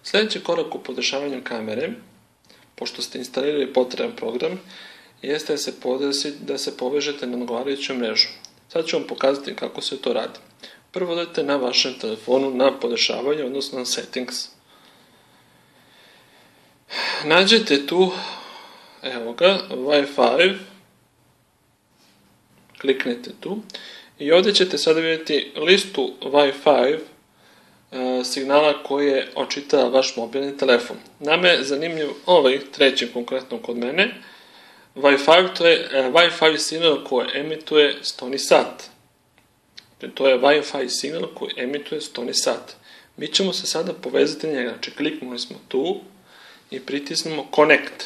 Sljedeći korak u podešavanju kamere, pošto ste instalirali potreban program, jeste da se povežete na odgovarajuću mrežu. Sad ću vam pokazati kako se to radi. Prvo odete na vašem telefonu na podešavanje, odnosno na settings. Nađete tu, evo ga, Wi-Fi, kliknete tu i ovdje ćete sada vidjeti listu Wi-Fi signala koje očitava vaš mobilni telefon. Nama je zanimljiv ovaj treći konkretno kod mene. Wi-Fi, to je Wi-Fi signal koji emituje 100 sat. To je Wi-Fi signal koji emituje 100 sat. Mi ćemo se sada povezati na njega. Znači kliknuli smo tu i pritisnemo Connect.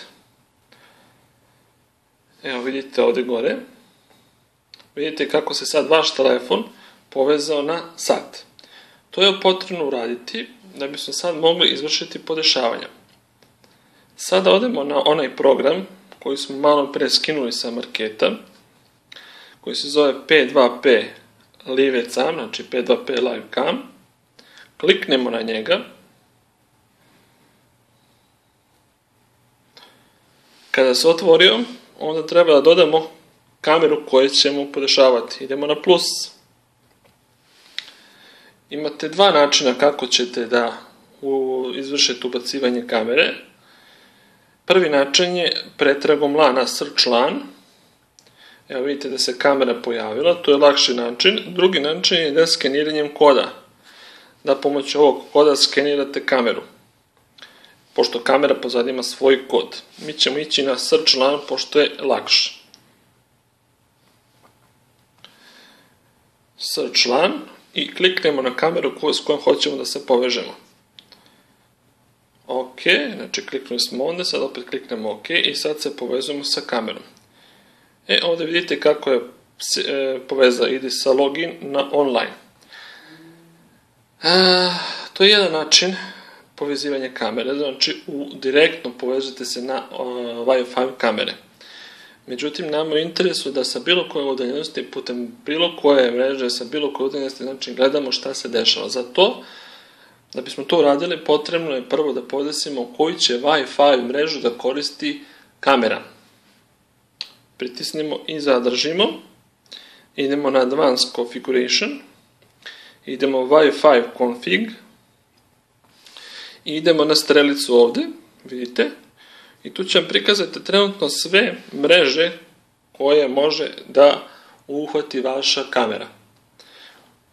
Evo vidite ovdje gore. Vidite kako se sad vaš telefon povezao na sat. To je potrebno uraditi da bismo sad mogli izvršiti podešavanja. Sada odemo na onaj program koji smo malo pre skinuli sa marketa, koji se zove P2P Live Cam, znači P2P Live Cam. Kliknemo na njega. Kada se otvorio, onda treba da dodamo kameru koju ćemo podešavati. Idemo na plus. Imate dva načina kako ćete da izvršite ubacivanje kamere. Prvi način je pretragom lana, search LAN. Evo vidite da se kamera pojavila, to je lakši način. Drugi način je da skeniranjem koda. Da pomoću ovog koda skenirate kameru. Pošto kamera pozadnje ima svoj kod. Mi ćemo ići na search LAN pošto je lakše. Search LAN i kliknemo na kameru s kojom hoćemo da se povežemo. Ok, znači kliknuli smo ovdje, sad opet kliknemo ok i sad se povezujemo sa kamerom. Ovdje vidite kako je povezao, ide sa login na online. To je jedan način povezivanja kamere, znači direktno povežete se na Wi-Fi kamere. Međutim, nama je u interesu da sa bilo koje udaljenosti, putem bilo koje mreže, sa bilo koje udaljenosti, znači gledamo šta se dešava. Zato, da bismo to uradili, potrebno je prvo da podesimo koju će Wi-Fi mrežu da koristi kamera. Pritisnemo i zadržimo. Idemo na Advanced Configuration. Idemo Wi-Fi Config. I idemo na strelicu ovdje, vidite. I tu će vam prikazati trenutno sve mreže koje može da uhvati vaša kamera.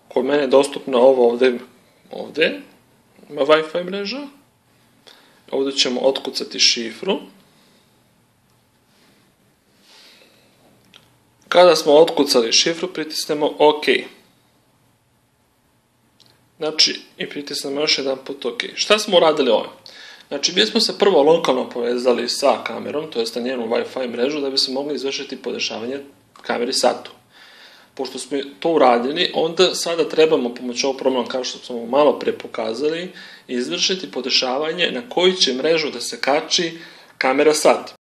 Kod mene je dostupno ovo ovdje ima Wi-Fi mreža. Ovdje ćemo otkucati šifru. Kada smo otkucali šifru, pritisnemo OK. Znači, i pritisnemo još jedan put OK. Šta smo uradili ovdje? Znači, mi smo se prvo lokalno povezali sa kamerom, to je na njenu Wi-Fi mrežu, da bi se mogli izvršiti podešavanje kameri satu. Pošto smo to uradili, onda sada trebamo pomoću ovog programa, kao što smo malo pre pokazali, izvršiti podešavanje na koju će mrežu da se kači kamera sat.